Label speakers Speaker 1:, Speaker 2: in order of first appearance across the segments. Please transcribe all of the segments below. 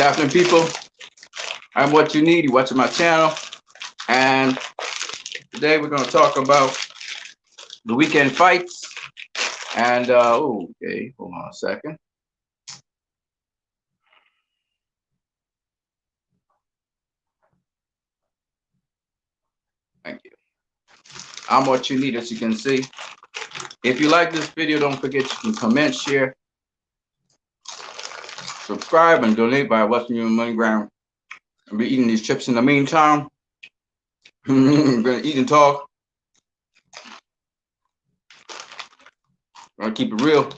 Speaker 1: happening, people? I'm what you need. You're watching my channel, and today we're going to talk about the weekend fights. And okay, hold on a second. Thank you. I'm what you need, as you can see. If you like this video, don't forget you can comment, share, subscribe, and donate by Western Union MoneyGram. I'll be eating these chips in the meantime. I'm gonna eat and talk. I'm gonna keep it real.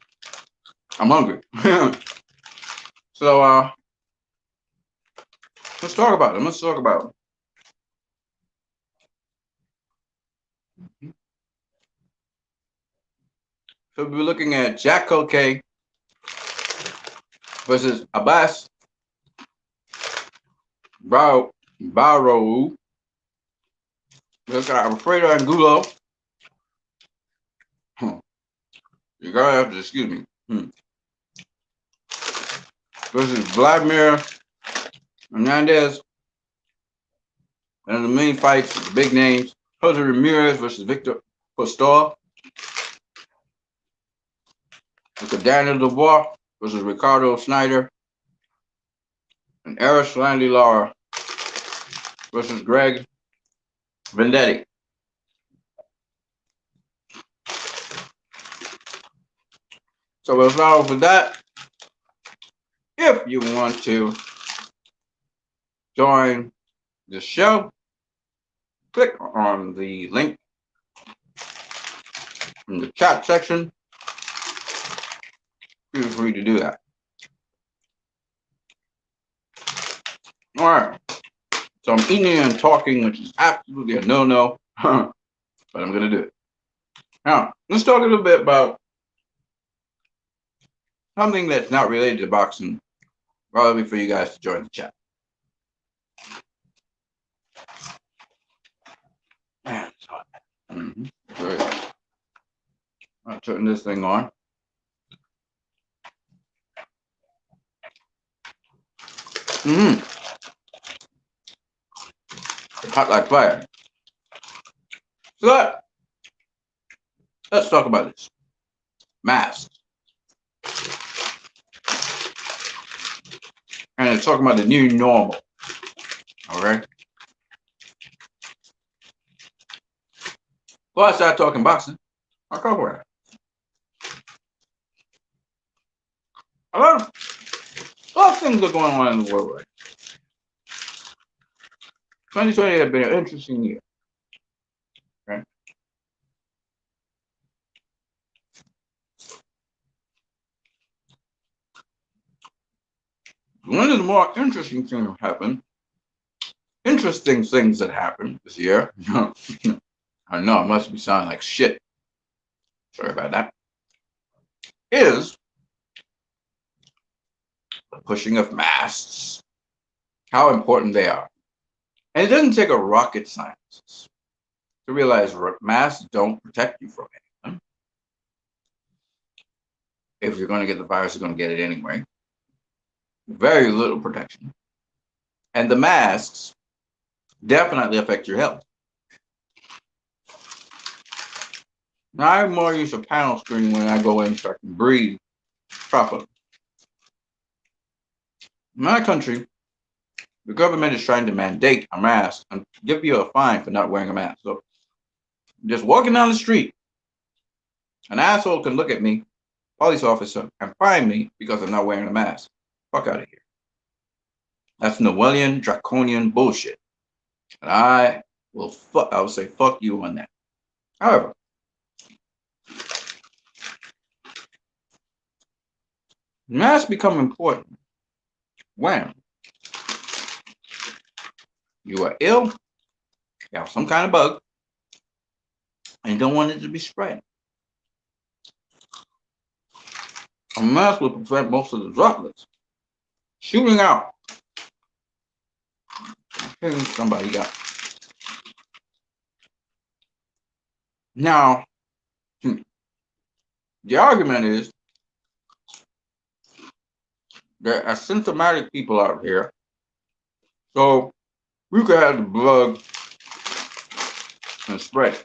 Speaker 1: I'm hungry. So let's talk about it. Let's talk about it. So we're looking at Jack Culcay versus Abbas Barrow. Look at Alfredo Angulo. You gotta have to excuse me. Versus Vladimir Hernandez. And the main fights, the big names: Jose Ramirez versus Victor Postor. Daniel Dubois versus Ricardo Snyder. And Landy Lara versus Greg Vendetti. So we'll start off with that. If you want to join the show, click on the link in the chat section. Feel free to do that. All right. So I'm eating and talking, which is absolutely a no-no, but I'm going to do it. Now, let's talk a little bit about something that's not related to boxing, probably for you guys to join the chat. Man, it's hot. Very hot. I'll turn this thing on. Hot like fire. So let's talk about this. Masks. And it's talking about the new normal. Okay. Well, I start talking boxing. I'll cover it. A lot of things are going on in the world right now. 2020 has been an interesting year. Okay. One of the more interesting things that happened this year. I know it must be sounding like shit. Sorry about that. Is the pushing of masks. How important they are. And it doesn't take a rocket scientist to realize masks don't protect you from anything. If you're going to get the virus, you're going to get it anyway. Very little protection. And the masks definitely affect your health. Now, I more use a panel screen when I go in so I can breathe properly. In my country, the government is trying to mandate a mask and give you a fine for not wearing a mask. So just walking down the street, an asshole can look at me, police officer, and fine me because I'm not wearing a mask. Fuck out of here. That's Orwellian, draconian bullshit. And I will say fuck you on that. However, masks become important when you are ill, you have some kind of bug, and you don't want it to be spread. A mask will prevent most of the droplets shooting out. I think somebody got. Now, the argument is There are asymptomatic people out here. So we could have the blood and spread it.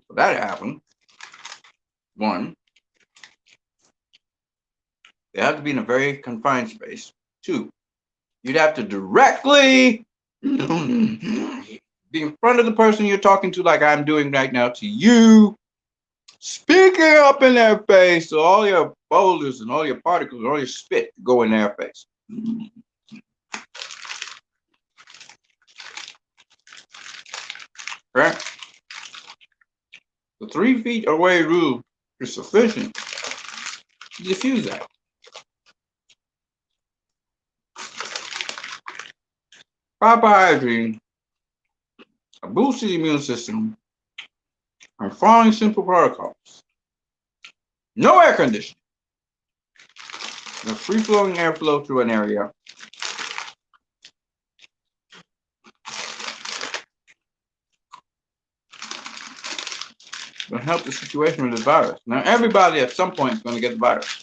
Speaker 1: For that to happen, one, they have to be in a very confined space. Two, you'd have to directly be in front of the person you're talking to, like I'm doing right now to you, speaking up in their face, so all your boulders and all your particles and all your spit go in their face. Right? The 3 feet away rule is sufficient to diffuse that. Proper hygiene, a boosted immune system, and following simple protocols. No air conditioning. The free-flowing airflow through an area. Will help the situation with the virus. Now, everybody at some point is going to get the virus.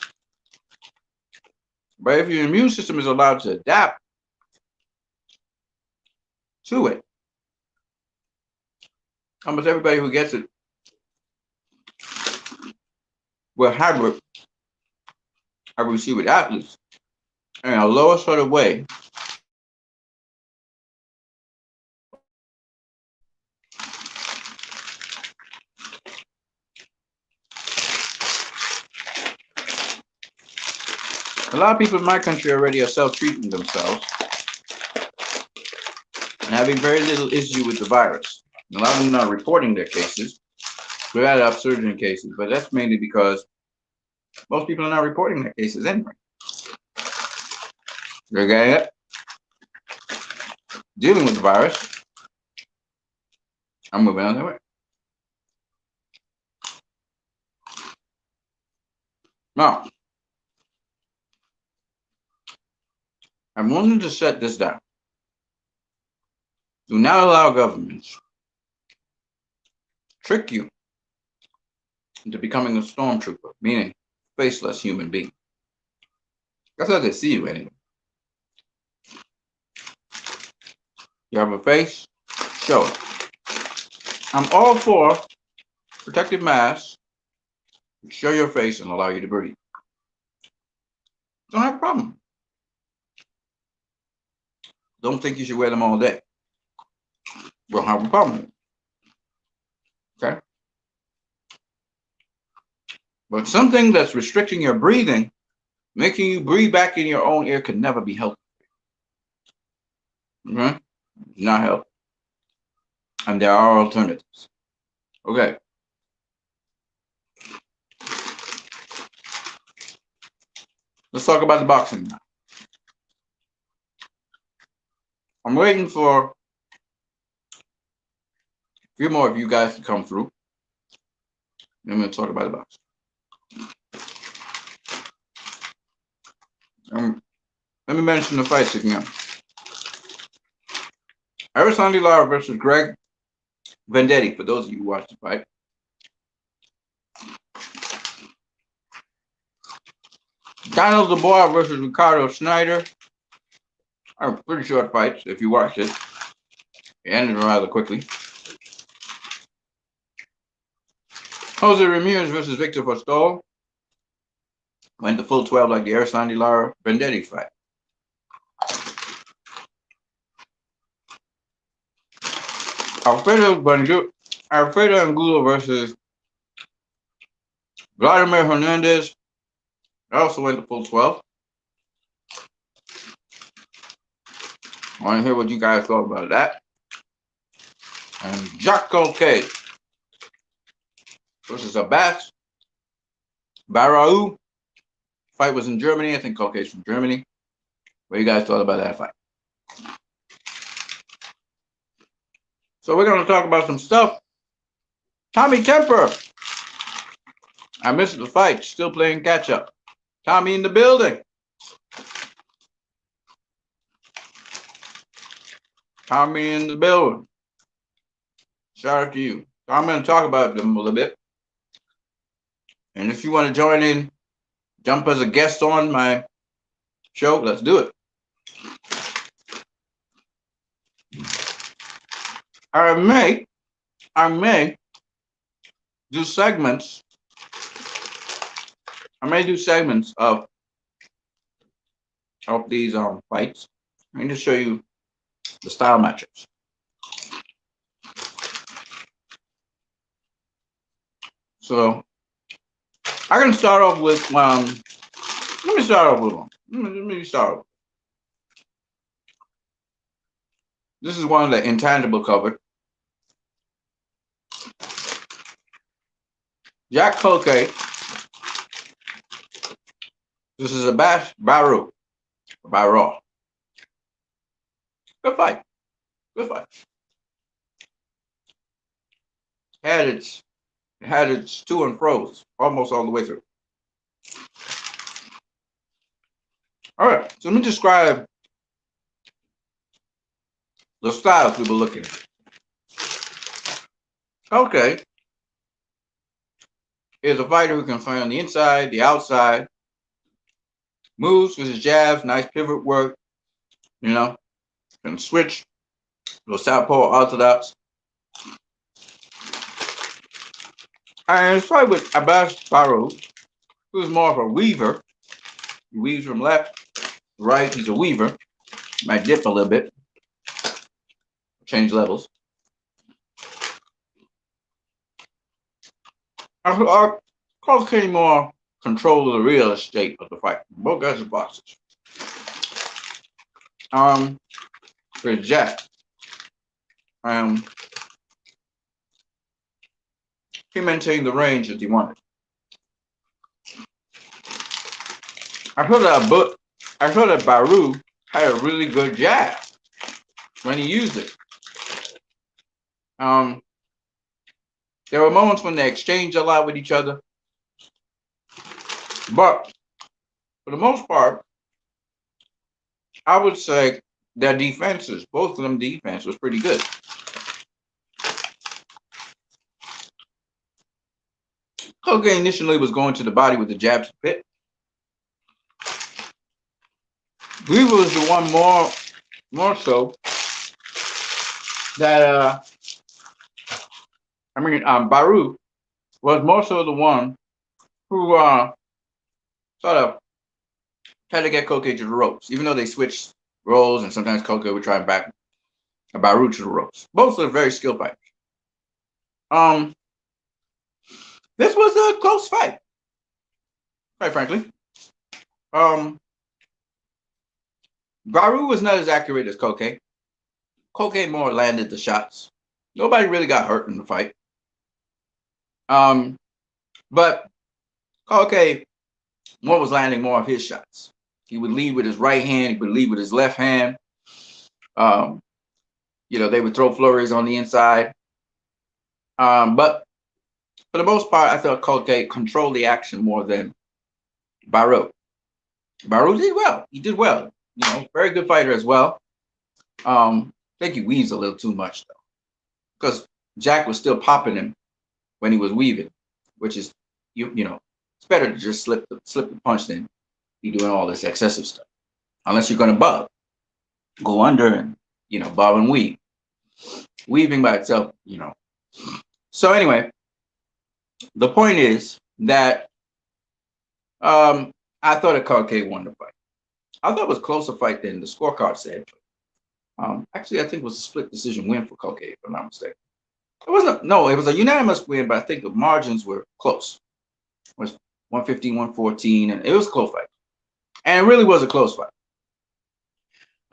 Speaker 1: But if your immune system is allowed to adapt to it, almost everybody who gets it will have it, I receive it at least in a lower sort of way. A lot of people in my country already are self-treating themselves and having very little issue with the virus. A lot of them are reporting their cases. We've had upsurge in cases, but that's mainly because most people are not reporting their cases anyway. They're getting it, dealing with the virus, I'm moving on their way. Now, I'm wanting to set this down. Do not allow governments trick you into becoming a stormtrooper, meaning faceless human being. That's how they see you anyway. You have a face, show it. I'm all for protective masks, show your face and allow you to breathe. Don't have a problem. Don't think you should wear them all day. Don't have a problem. Okay? But something that's restricting your breathing, making you breathe back in your own ear, can never be healthy. Okay? Not healthy. And there are alternatives. Okay. Let's talk about the boxing now. I'm waiting for a few more of you guys to come through. Then we'll talk about the boxing. Let me mention the fights again. Lara versus Greg Vendetti, for those of you who watched the fight. Dubois versus Ricardo Snyder. A pretty short fights if you watched it. It ended rather quickly. Jose Ramirez versus Victor Postol. Went the full 12 like the Lara Vendetti fight. Alfredo Angulo versus Vladimir Hernandez. I also went the full 12. I want to hear what you guys thought about that. And Jacques Culcay versus Abbas Barraou. Fight was in Germany. I think Culcay's from Germany. What you guys thought about that fight? So we're going to talk about some stuff. Tommy Temper. I missed the fight. Still playing catch up. Tommy in the building. Tommy in the building. Shout out to you. So I'm going to talk about them a little bit. And if you want to join in jump as a guest on my show, let's do it. I may do segments. I may do segments of these fights. Let me just show you the style matchups. So I'm gonna start off with let me start off with one. Let me start off. This is one of the intangible covered. Jack Culcay. This is a Baru. Barraw. Good fight. Good fight. It had its to and fro's almost all the way through. All right, so let me describe the styles we were looking at. Okay, is a fighter who can fight on the inside, the outside, moves with his jabs, nice pivot work, you know, can switch, little southpaw orthodox. And fight with Abbas Barrow, who's more of a weaver. He weaves from left to right. He's a weaver. Might dip a little bit, change levels. Our Culcay more control of the real estate of the fight. Both guys are boxers. For Jack, he maintained the range that he wanted. I feel that Baru had a really good jab when he used it. There were moments when they exchanged a lot with each other, but for the most part, I would say their defenses, both of them defense was pretty good. Culcay initially was going to the body with the jabs to pit. Weaver was the one more so that Baru was more so the one who sort of tried to get Culcay to the ropes, even though they switched roles and sometimes Culcay would try and back Baru to the ropes. Both are very skilled fighters. This was a close fight, quite frankly. Baru was not as accurate as Culcay. Culcay more landed the shots. Nobody really got hurt in the fight. But Culcay was landing more of his shots. He would lead with his right hand. He would lead with his left hand. They would throw flurries on the inside. But for the most part, I thought Culcay controlled the action more than Baru. Baru did well. He did well. Very good fighter as well. I think he weaves a little too much though, because Jack was still popping him when he was weaving, which is it's better to just slip the punch than be doing all this excessive stuff. Unless you're gonna bug, go under and bob and weave. Weaving by itself, So anyway, the point is that I thought a Culcay won the fight. I thought it was a closer fight than the scorecard said. Actually, I think it was a split decision win for Culcay, if I'm not mistaken. It was a unanimous win, but I think the margins were close. It was 115, 114, and it was a close fight. And it really was a close fight.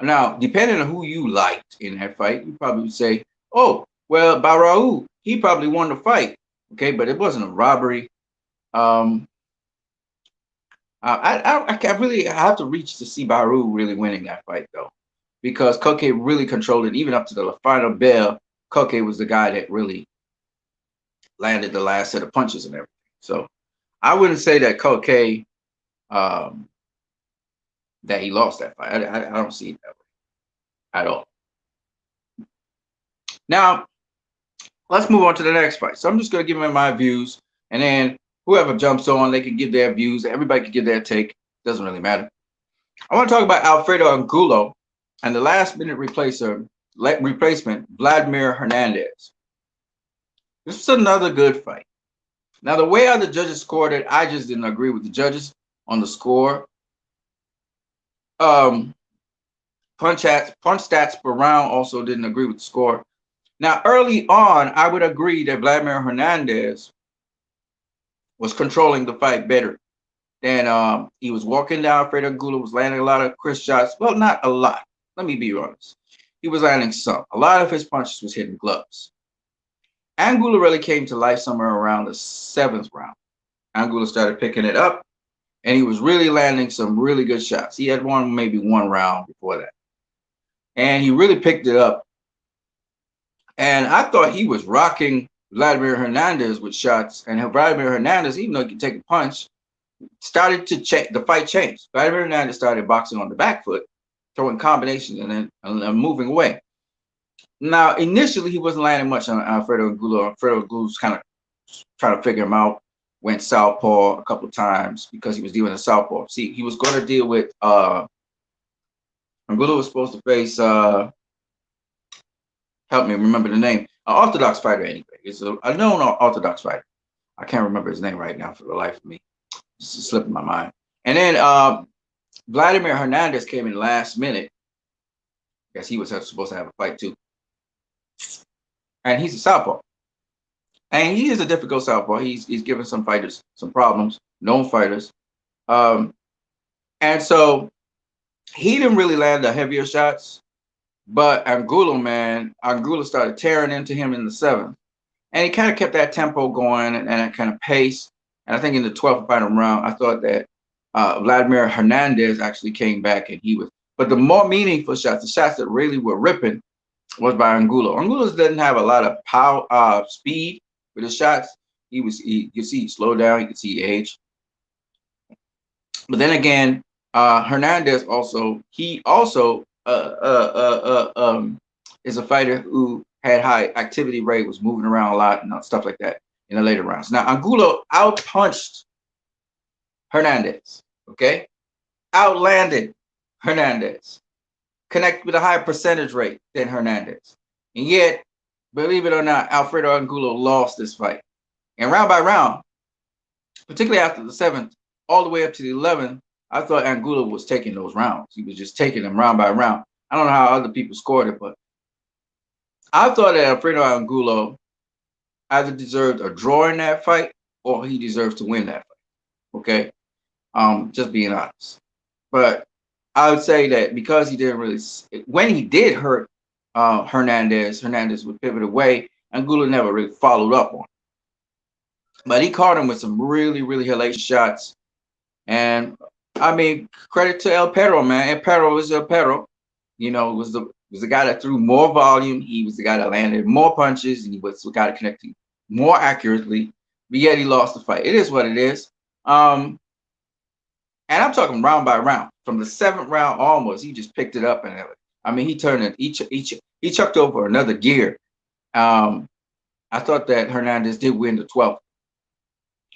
Speaker 1: Now, depending on who you liked in that fight, you probably would say, oh, well, Barau, he probably won the fight. Okay, but it wasn't a robbery. I have to reach to see Baru really winning that fight though, because Culcay really controlled it even up to the final bell. Culcay was the guy that really landed the last set of punches and everything. So I wouldn't say that Culcay that he lost that fight. I don't see it that way at all. Now let's move on to the next fight. So I'm just going to give him my views, and then whoever jumps on, they can give their views. Everybody can give their take. Doesn't really matter. I want to talk about Alfredo Angulo and the last minute replacement, Vladimir Hernandez. This was another good fight. Now, the way other judges scored it, I just didn't agree with the judges on the score. Punch stats per round also didn't agree with the score. Now, early on, I would agree that Vladimir Hernandez was controlling the fight better. And he was walking down. Alfredo Angulo was landing a lot of crisp shots. Well, not a lot. Let me be honest. He was landing some. A lot of his punches was hitting gloves. Angulo really came to life somewhere around the 7th round. Angulo started picking it up, and he was really landing some really good shots. He had maybe one round before that. And he really picked it up. And I thought he was rocking Vladimir Hernandez with shots. And Vladimir Hernandez, even though he could take a punch, started to change. The fight changed. Vladimir Hernandez started boxing on the back foot, throwing combinations and then moving away. Now, initially, he wasn't landing much on Alfredo Angulo. Alfredo Angulo was kind of trying to figure him out. Went southpaw a couple of times because he was dealing with southpaw. See, he was going to deal with Angulo was supposed to face help me remember the name. An orthodox fighter anyway. It's a known orthodox fighter. I can't remember his name right now for the life of me. It's slipping my mind. And then Vladimir Hernandez came in last minute. I guess he was supposed to have a fight too. And he's a southpaw. And he is a difficult southpaw. He's given some fighters some problems, known fighters. And so he didn't really land the heavier shots. But Angulo started tearing into him in the 7th. And he kind of kept that tempo going and that kind of pace. And I think in the 12th final round, I thought that Vladimir Hernandez actually came back and but the more meaningful shots, the shots that really were ripping, was by Angulo. Angulo doesn't have a lot of power, speed with his shots. You can see he slowed down. You can see age. But then again, Hernandez is a fighter who had high activity rate, was moving around a lot and stuff like that in the later rounds. Now, Angulo outpunched Hernandez, okay? Outlanded Hernandez. Connected with a higher percentage rate than Hernandez. And yet, believe it or not, Alfredo Angulo lost this fight. And round by round, particularly after the 7th, all the way up to the 11th, I thought Angulo was taking those rounds. He was just taking them round by round. I don't know how other people scored it, but I thought that Alfredo Angulo either deserved a draw in that fight or he deserves to win that fight. Okay? Just being honest. But I would say that because he didn't really, when he did hurt Hernandez would pivot away. Angulo never really followed up on it. But he caught him with some really, really hellacious shots. And I mean, credit to El Perro, man. El Perro is El Perro. You know, was the guy that threw more volume. He was the guy that landed more punches. And he was the guy that connected more accurately. But yet he lost the fight. It is what it is. And I'm talking round by round. From the 7th round almost, he just picked it up. And I mean, he turned it. He chucked over another gear. I thought that Hernandez did win the 12th.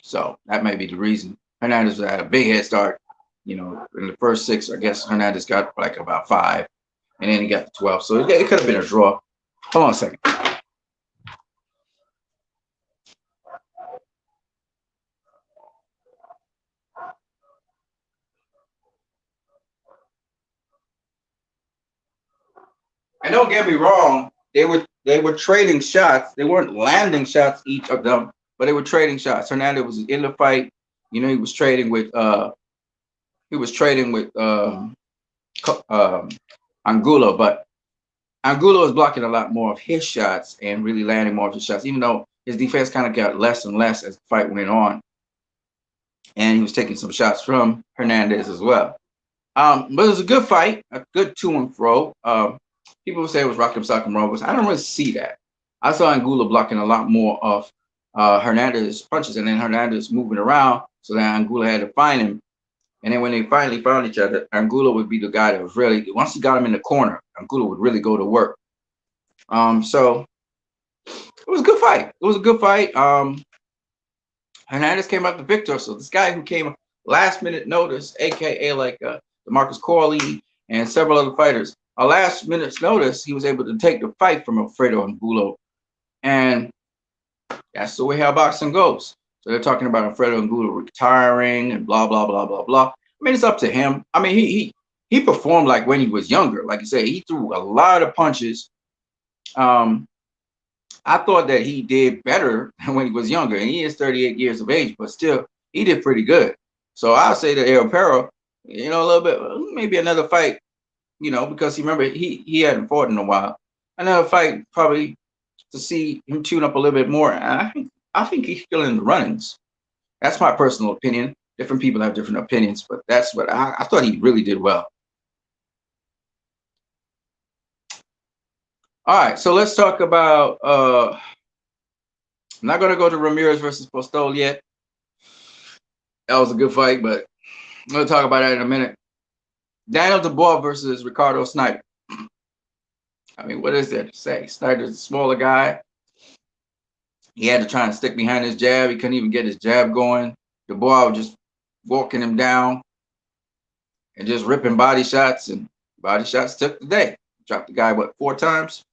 Speaker 1: So that may be the reason. Hernandez had a big head start. You know, in the first 6, I guess Hernandez got like about 5. And then he got the 12. So it could have been a draw. Hold on a second. And don't get me wrong, they were trading shots. They weren't landing shots, each of them, but they were trading shots. Hernandez was in the fight. You know, he was trading with Angulo, but Angulo is blocking a lot more of his shots and really landing more of his shots, even though his defense kind of got less and less as the fight went on. And he was taking some shots from Hernandez as well. But it was a good fight, a good to and fro. People would say it was rock'em sock'em roll, but I don't really see that. I saw Angulo blocking a lot more of Hernandez's punches, and then Hernandez moving around, so that Angulo had to find him. And then when they finally found each other, Angulo would be the guy that was really, once he got him in the corner, Angulo would really go to work. So it was a good fight. It was a good fight. Hernandez came out the victor. So this guy who came last minute notice, aka like DeMarcus Corley and several other fighters, a last minute's notice, he was able to take the fight from Alfredo Angulo. And that's the way how boxing goes. So they're talking about Alfredo Angulo retiring and blah blah blah blah blah. I mean, it's up to him. I mean, he performed like when he was younger. Like you say, he threw a lot of punches. I thought that he did better than when he was younger, and he is 38 years of age, but still, he did pretty good. So I'll say to El Perro, a little bit, maybe another fight, because remember he hadn't fought in a while. Another fight probably to see him tune up a little bit more. And I think he's still in the runnings. That's my personal opinion. Different people have different opinions, but that's what I thought he really did well. All right, so let's talk about. I'm not going to go to Ramirez versus Postol yet. That was a good fight, but I'm going to talk about that in a minute. Daniel Dubois versus Ricardo Sniper. I mean, what is there to say? Sniper's a smaller guy. He had to try and stick behind his jab. He couldn't even get his jab going. Dubois was just walking him down and just ripping body shots, and body shots took the day. Dropped the guy, 4 times?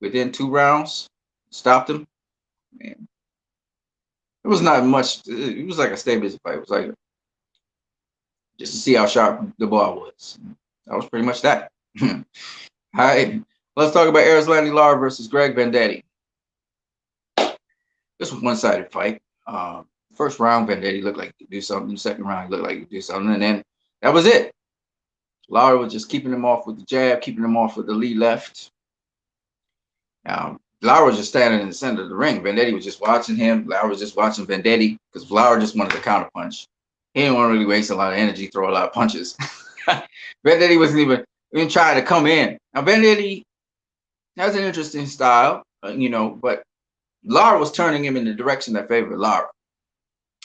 Speaker 1: Within 2 rounds, stopped him. Man, it was not much. It was like a stay busy fight. It was like just to see how sharp Dubois was. That was pretty much that. All right, let's talk about Lara versus Greg Vendetti. This was one-sided fight. First round, Vendetti looked like he could do something. Second round, he looked like he could do something, and then that was it. Lara was just keeping him off with the jab, keeping him off with the lead left. Lara was just standing in the center of the ring. Vendetti was just watching him. Lara was just watching Vendetti because Lara just wanted to counter punch. He didn't want to really waste a lot of energy, throw a lot of punches. Vendetti wasn't even trying to come in. Now, Vendetti has an interesting style, but Lara was turning him in the direction that favored Lara.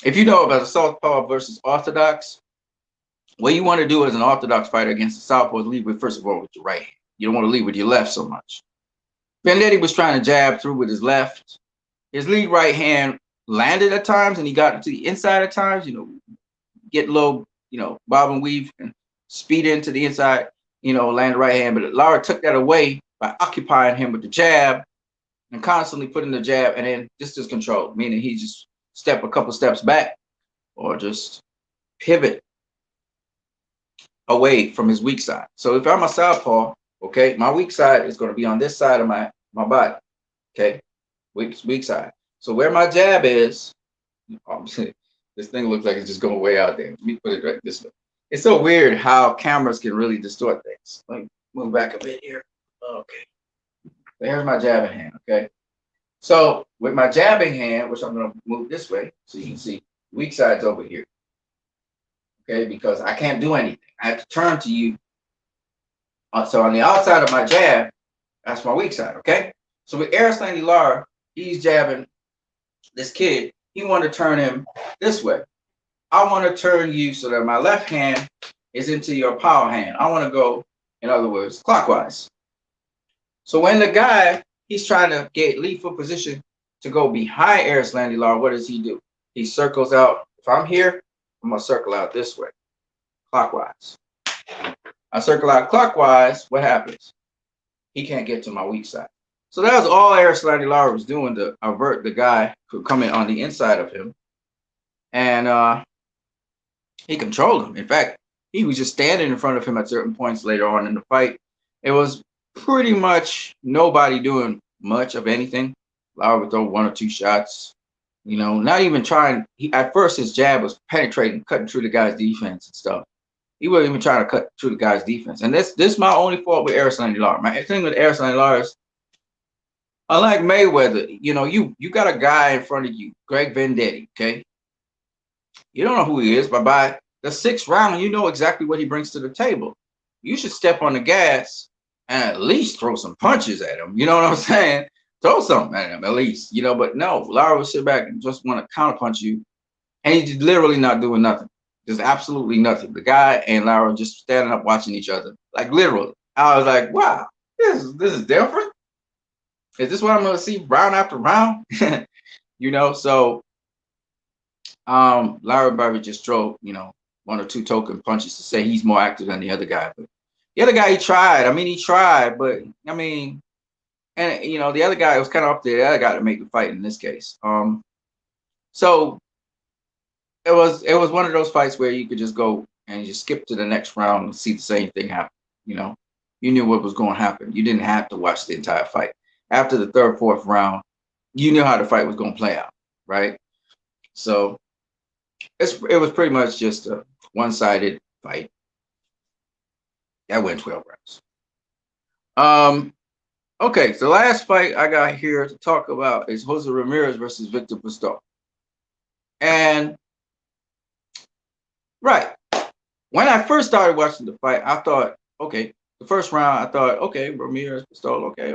Speaker 1: If you know about the Southpaw versus Orthodox, what you want to do as an Orthodox fighter against the Southpaw is lead with, first of all, with your right hand. You don't want to lead with your left so much. Vendetti was trying to jab through with his left. His lead right hand landed at times, and he got to the inside at times, get low, bob and weave and speed into the inside, land the right hand. But Lara took that away by occupying him with the jab and constantly putting the jab and then distance control, meaning he just step a couple steps back or just pivot away from his weak side. So if I'm a southpaw, okay, my weak side is going to be on this side of my body, okay, weak side. So where my jab is, this thing looks like it's just going way out there. Let me put it right this way. It's so weird how cameras can really distort things. Let me move back a bit here. Okay. There's my jabbing hand, okay? So with my jabbing hand, which I'm going to move this way so you can see, weak side's over here, okay? Because I can't do anything. I have to turn to you. So on the outside of my jab, that's my weak side, okay? So with Lara, he's jabbing this kid. He wanted to turn him this way. I want to turn you so that my left hand is into your power hand. I want to go, in other words, clockwise. So when the guy, he's trying to get lead foot position to go behind Lara, what does he do? He circles out. If I'm here, I'm going to circle out this way, clockwise. I circle out clockwise, what happens? He can't get to my weak side. So that was all Lara was doing to avert the guy who coming on the inside of him. And he controlled him. In fact, he was just standing in front of him at certain points later on in the fight. It was pretty much nobody doing much of anything. Lara would throw 1 or 2 shots, not even trying. At first, his jab was penetrating, cutting through the guy's defense and stuff. He wasn't even trying to cut through the guy's defense. And this is my only fault with Lara. My thing with Lara is, unlike Mayweather, you got a guy in front of you, Greg Vendetti, okay? You don't know who he is, but by the 6th round, you know exactly what he brings to the table. You should step on the gas and at least throw some punches at him. You know what I'm saying? Throw something at him at least, but no, Lara will sit back and just want to counterpunch you. And he's literally not doing nothing. Just absolutely nothing. The guy and Lara just standing up watching each other. Like literally. I was like, wow, this is different. Is this what I'm going to see round after round? So Lara probably just throw, one or two token punches to say he's more active than the other guy. But the other guy, he tried. I mean, he tried, but I mean, and the other guy was kind of up there. The other guy to make the fight in this case. So it was one of those fights where you could just go and just skip to the next round and see the same thing happen. You know, you knew what was going to happen. You didn't have to watch the entire fight. After the third, fourth round, you knew how the fight was going to play out, right? So it was pretty much just a one-sided fight that went 12 rounds. Okay, so the last fight I got here to talk about is Jose Ramirez versus Victor Postol. And right, when I first started watching the fight, I thought, okay, the first round, I thought, okay, Ramirez Postol, okay.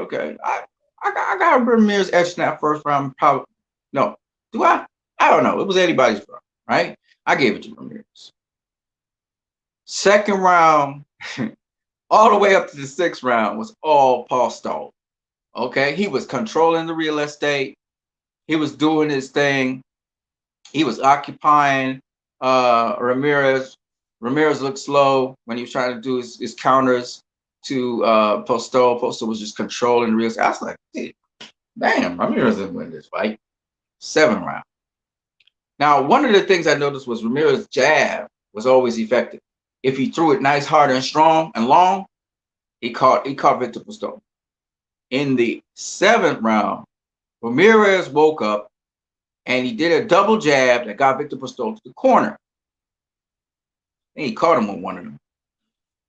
Speaker 1: I got Ramirez edged in that first round. Probably no, do I? I don't know. It was anybody's round, right? I gave it to Ramirez. Second round, all the way up to the sixth round was all Postol. Okay, he was controlling the real estate. He was doing his thing. He was occupying Ramirez. Ramirez looked slow when he was trying to do his counters to Postol. Postol was just controlling the real estate. I was like, hey, damn, Ramirez didn't win this fight. 7th round. Now, one of the things I noticed was Ramirez's jab was always effective. If he threw it nice, hard, and strong and long, he caught Victor Postol. In the 7th round, Ramirez woke up and he did a double jab that got Victor Postol to the corner. And he caught him on one of them.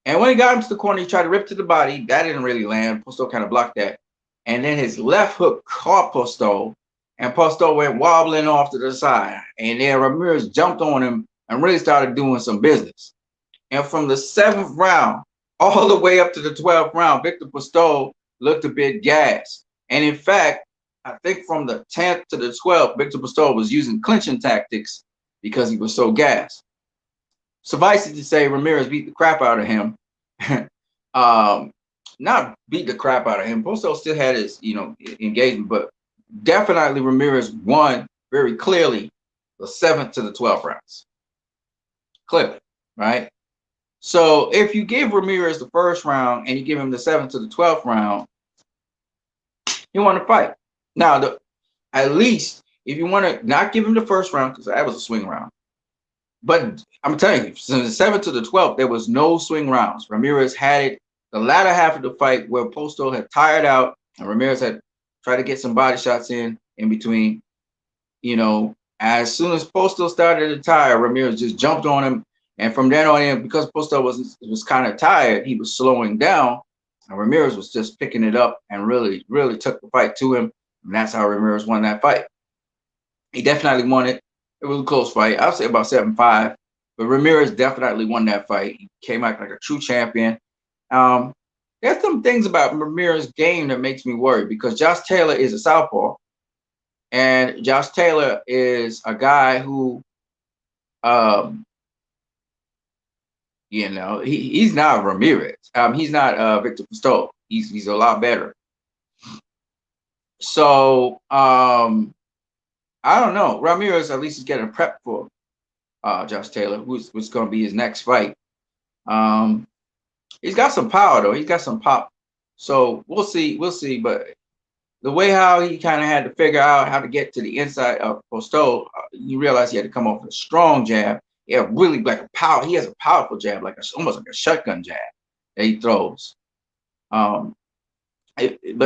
Speaker 1: And when he got him to the corner, he tried to rip to the body. That didn't really land. Postol kind of blocked that. And then his left hook caught Postol, and Postol went wobbling off to the side. And then Ramirez jumped on him and really started doing some business. And from the 7th round all the way up to the 12th round, Victor Postol looked a bit gassed. And in fact, I think from the 10th to the 12th, Victor Postol was using clinching tactics because he was so gassed. Suffice it to say, Ramirez beat the crap out of him. Not beat the crap out of him. Postol still had his, engagement, but definitely Ramirez won very clearly the 7th to the 12th rounds. Clearly, right? So if you give Ramirez the first round and you give him the 7th to the 12th round, he won the fight. Now, at least if you want to not give him the first round, because that was a swing round. But I'm telling you, since the 7th to the 12th, there was no swing rounds. Ramirez had it the latter half of the fight where Postol had tired out and Ramirez had tried to get some body shots in between. As soon as Postol started to tire, Ramirez just jumped on him. And from then on in, because Postol was kind of tired, he was slowing down. And Ramirez was just picking it up and really, really took the fight to him. And that's how Ramirez won that fight. He definitely won it. It was a close fight. I would say about 7-5. But Ramirez definitely won that fight. He came out like a true champion. There's some things about Ramirez's game that makes me worry because Josh Taylor is a southpaw. And Josh Taylor is a guy who, he's not Ramirez. He's not Victor Postol. He's a lot better. So I don't know. Ramirez at least is getting prepped for Josh Taylor, who's going to be his next fight. He's got some power though. He's got some pop. So we'll see. But the way how he kind of had to figure out how to get to the inside of Postol, you realize he had to come off with a strong jab. He had really like a power. He has a powerful jab, almost like a shotgun jab that he throws. But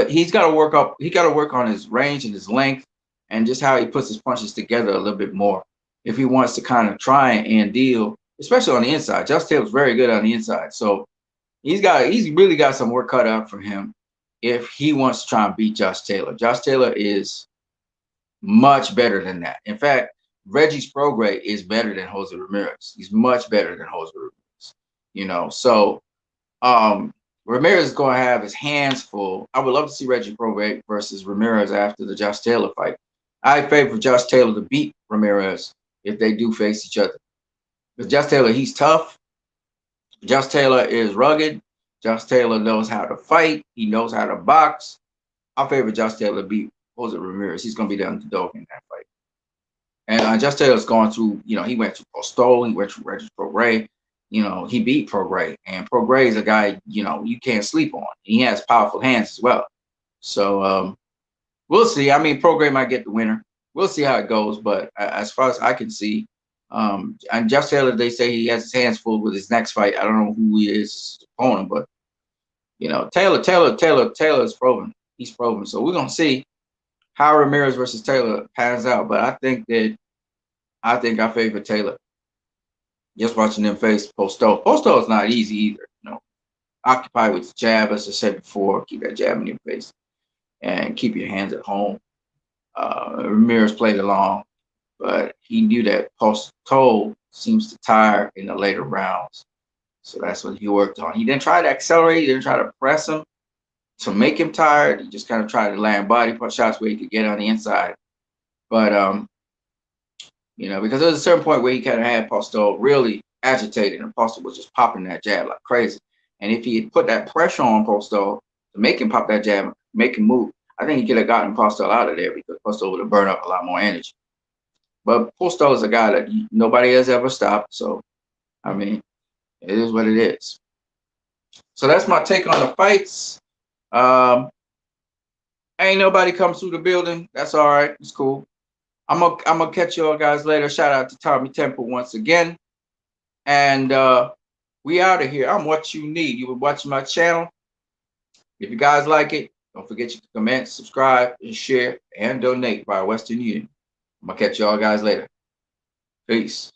Speaker 1: he's got to work up. He got to work on his range and his length, and just how he puts his punches together a little bit more. If he wants to kind of try and deal, especially on the inside. Josh Taylor's very good on the inside, so he's really got some work cut out for him if he wants to try and beat Josh Taylor. Josh Taylor is much better than that. In fact, Regis Prograis is better than Jose Ramirez. He's much better than Jose Ramirez. So Ramirez is going to have his hands full. I would love to see Regis Prograis versus Ramirez after the Josh Taylor fight. I favor Josh Taylor to beat Ramirez if they do face each other. Because Josh Taylor, he's tough. Josh Taylor is rugged. Josh Taylor knows how to fight. He knows how to box. I favor Josh Taylor to beat Jose Ramirez. He's going to be the underdog in that fight. And Just Taylor's going to, he went to Postol, he went to Regis Prograis. He beat Prograis, and Prograis is a guy, you can't sleep on. He has powerful hands as well. So we'll see. I mean, Prograis might get the winner. We'll see how it goes. But as far as I can see, and Just Taylor, they say he has his hands full with his next fight. I don't know who he is opponent, but Taylor is proven. He's proven. So we're gonna see how Ramirez versus Taylor pans out. But I think I favor Taylor. Just watching them face Postol. Postol is not easy either. Occupy with the jab, as I said before. Keep that jab in your face and keep your hands at home. Ramirez played along, but he knew that Postol seems to tire in the later rounds. So that's what he worked on. He didn't try to accelerate. He didn't try to press him to make him tired. He just kind of tried to land body shots where he could get on the inside. But because there was a certain point where he kind of had Postol really agitated, and Postol was just popping that jab like crazy. And if he had put that pressure on Postol to make him pop that jab, make him move, I think he could have gotten Postol out of there, because Postol would have burned up a lot more energy. But Postol is a guy that nobody has ever stopped. So, I mean, it is what it is. So that's my take on the fights. Ain't nobody comes through the building. That's all right. It's cool. I'm gonna catch you all guys later. Shout out to Tommy Temple once again. And we out of here. I'm what you need. You were watching my channel. If you guys like it, don't forget to comment, subscribe, and share, and donate via Western Union. I'm gonna catch you all guys later. Peace.